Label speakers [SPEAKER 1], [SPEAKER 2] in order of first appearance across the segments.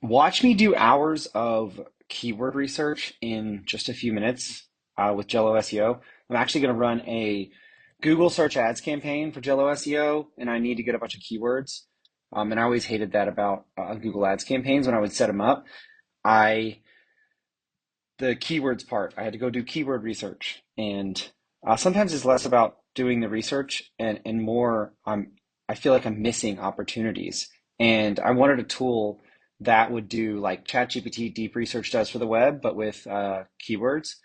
[SPEAKER 1] Watch me do hours of keyword research in just a few minutes with Jello SEO. I'm actually going to run a Google search ads campaign for Jello SEO, and I need to get a bunch of keywords. And I always hated that about Google Ads campaigns when I would set them up. I the keywords part, I had to go do keyword research, and sometimes it's less about doing the research and more. I feel like I'm missing opportunities, and I wanted a tool that would do like ChatGPT Deep Research does for the web, but with keywords.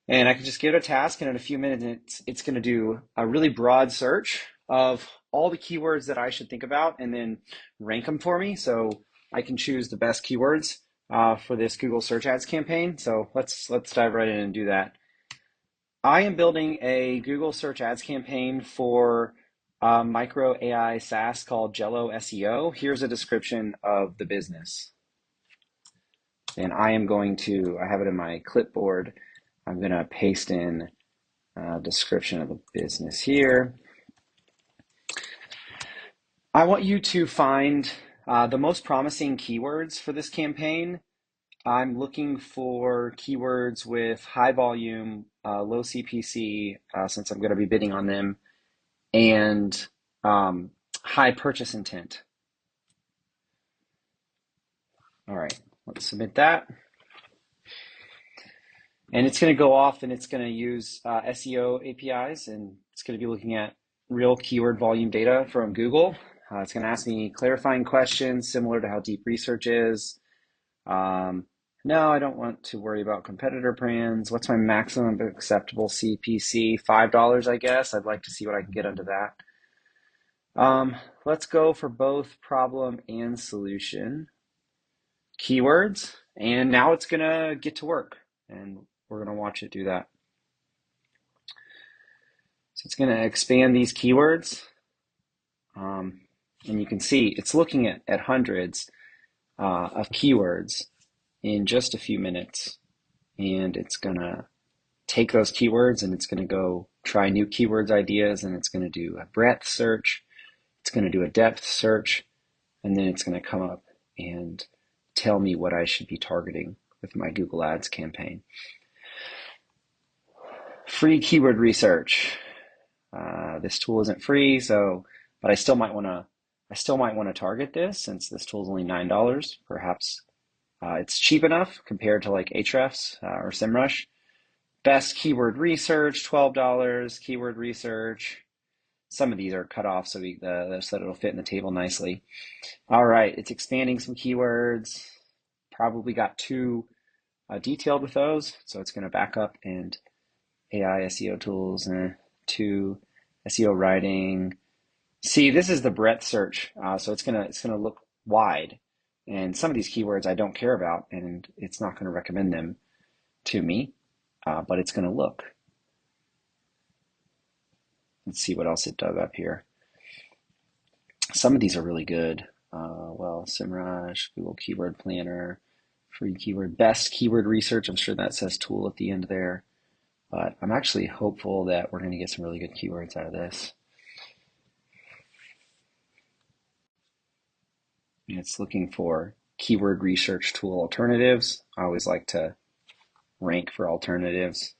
[SPEAKER 1] And I could just give it a task, and in a few minutes, it's going to do a really broad search of all the keywords that I should think about, and then rank them for me, so I can choose the best keywords for this Google Search Ads campaign. So let's dive right in and do that. I am building a Google Search Ads campaign for micro AI SaaS called Jello SEO. Here's a description of the business. And I have it in my clipboard. I'm going to paste in a description of the business here. I want you to find the most promising keywords for this campaign. I'm looking for keywords with high volume, low CPC, since I'm going to be bidding on them, and high purchase intent. All right, let's submit that. And it's going to go off and it's going to use SEO APIs, and it's going to be looking at real keyword volume data from Google. It's going to ask me clarifying questions similar to how deep research is. No, I don't want to worry about competitor brands. What's my maximum acceptable CPC? $5, I guess. I'd like to see what I can get under that. Let's go for both problem and solution keywords. And now it's going to get to work, and we're going to watch it do that. So it's going to expand these keywords. And you can see it's looking at hundreds of keywords in just a few minutes, and it's going to take those keywords and it's going to go try new keywords ideas, and it's going to do a breadth search, it's going to do a depth search, and then it's going to come up and tell me what I should be targeting with my Google Ads campaign. Free keyword research. This tool isn't free, but I still might want to target this, since this tool is only $9. Perhaps it's cheap enough compared to like Ahrefs or SEMrush. Best keyword research, $12. Keyword research. Some of these are cut off so that it'll fit in the table nicely. All right, it's expanding some keywords. Probably got too detailed with those, so it's going to back up and AI SEO tools to SEO writing. See, this is the breadth search, so it's gonna look wide, and some of these keywords I don't care about, and it's not going to recommend them to me, but it's going to look. Let's see what else it dug up here. Some of these are really good. Well, SEMrush, Google Keyword Planner, free keyword, best keyword research. I'm sure that says tool at the end there, but I'm actually hopeful that we're going to get some really good keywords out of this. And it's looking for keyword research tool alternatives. I always like to rank for alternatives.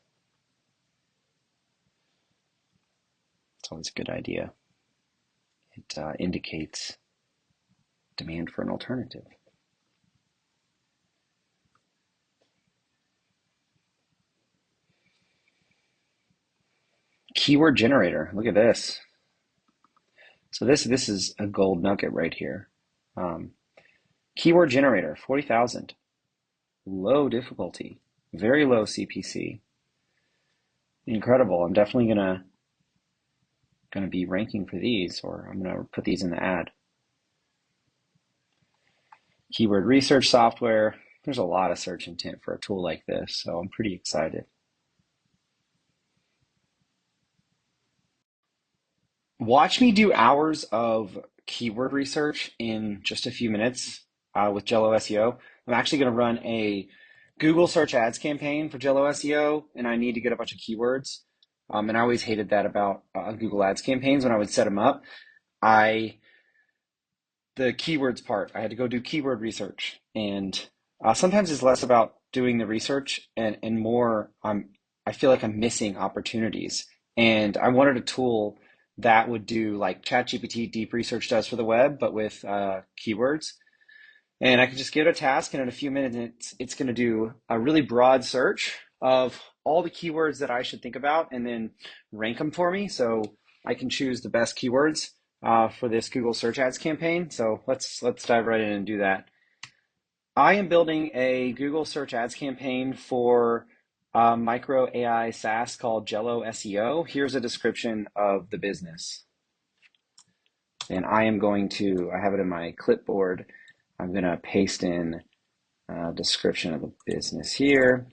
[SPEAKER 1] It's always a good idea. It indicates demand for an alternative. Keyword generator. Look at this. So this is a gold nugget right here. Keyword generator, 40,000. Low difficulty, very low CPC. Incredible. I'm definitely gonna be ranking for these, or I'm gonna put these in the ad. Keyword research software. There's a lot of search intent for a tool like this, so I'm pretty excited. Watch me do hours of keyword research in just a few minutes with Jello SEO. I'm actually going to run a Google search ads campaign for Jello SEO, and I need to get a bunch of keywords. And I always hated that about Google Ads campaigns when I would set them up. the keywords part. I had to go do keyword research, and sometimes it's less about doing the research and more. I feel like I'm missing opportunities, and I wanted a tool that would do like ChatGPT Deep Research does for the web, but with keywords. And I could just give it a task, and in a few minutes, it's going to do a really broad search of all the keywords that I should think about, and then rank them for me, so I can choose the best keywords for this Google Search Ads campaign. So let's dive right in and do that. I am building a Google Search Ads campaign for micro AI SaaS called Jello SEO. Here's a description of the business, and I have it in my clipboard. I'm going to paste in a description of the business here.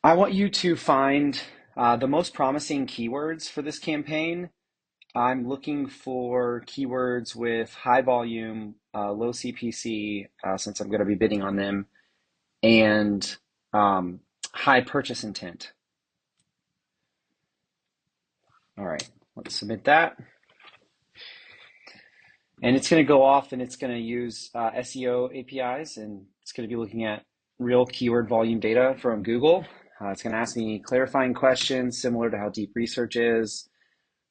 [SPEAKER 1] I want you to find the most promising keywords for this campaign. I'm looking for keywords with high volume, low CPC, since I'm going to be bidding on them, and high purchase intent. All right, let's submit that. And it's going to go off and it's going to use SEO APIs, and it's going to be looking at real keyword volume data from Google. It's going to ask me clarifying questions similar to how deep research is.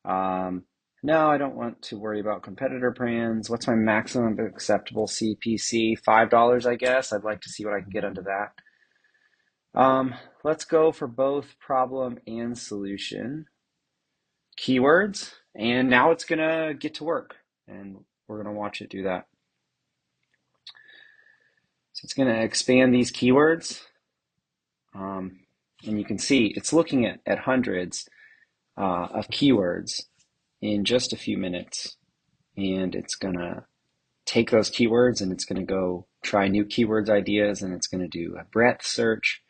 [SPEAKER 1] No, I don't want to worry about competitor brands. What's my maximum acceptable CPC? $5, I guess. I'd like to see what I can get under that. Let's go for both problem and solution keywords. And now it's going to get to work, and we're going to watch it do that. So it's going to expand these keywords. And you can see it's looking at hundreds of keywords in just a few minutes. And it's going to take those keywords and it's going to go try new keywords ideas, and it's going to do a breadth search.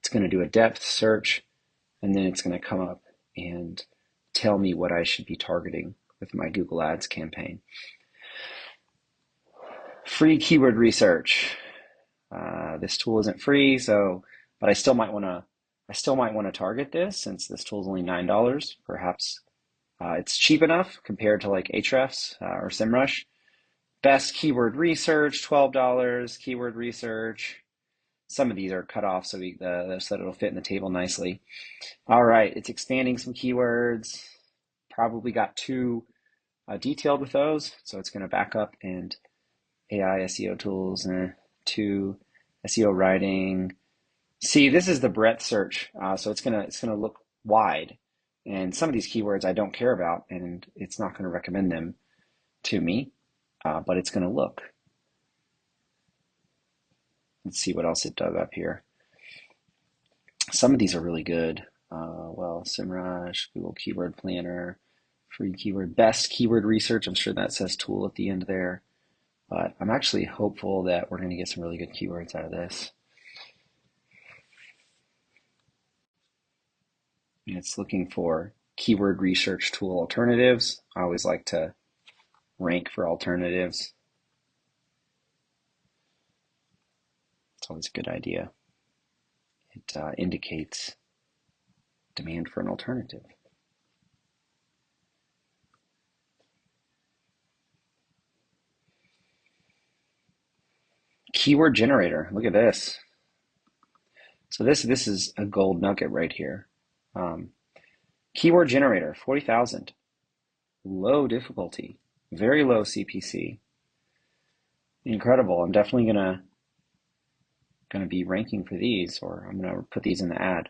[SPEAKER 1] It's going to do a depth search, and then it's going to come up and tell me what I should be targeting with my Google Ads campaign. Free keyword research. This tool isn't free, but I still might want to target this since this tool is only $9. Perhaps it's cheap enough compared to like Ahrefs or SEMrush. Best keyword research, $12. Keyword research. Some of these are cut off so that it'll fit in the table nicely. All right, it's expanding some keywords. Probably got too detailed with those, so it's going to back up and AI SEO tools to SEO writing. See, this is the breadth search, so it's gonna look wide, and some of these keywords I don't care about, and it's not going to recommend them to me, but it's going to look. Let's see what else it does up here. Some of these are really good. SEMrush, Google Keyword Planner, free keyword, best keyword research. I'm sure that says tool at the end there, but I'm actually hopeful that we're going to get some really good keywords out of this. And it's looking for keyword research tool alternatives. I always like to rank for alternatives. It's always a good idea. It indicates demand for an alternative. Keyword generator. Look at this. So this is a gold nugget right here. Keyword generator, 40,000. Low difficulty, very low CPC. Incredible. I'm definitely gonna be ranking for these, or I'm gonna put these in the ad.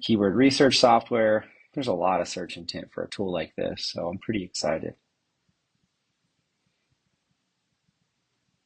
[SPEAKER 1] Keyword research software. There's a lot of search intent for a tool like this, so I'm pretty excited.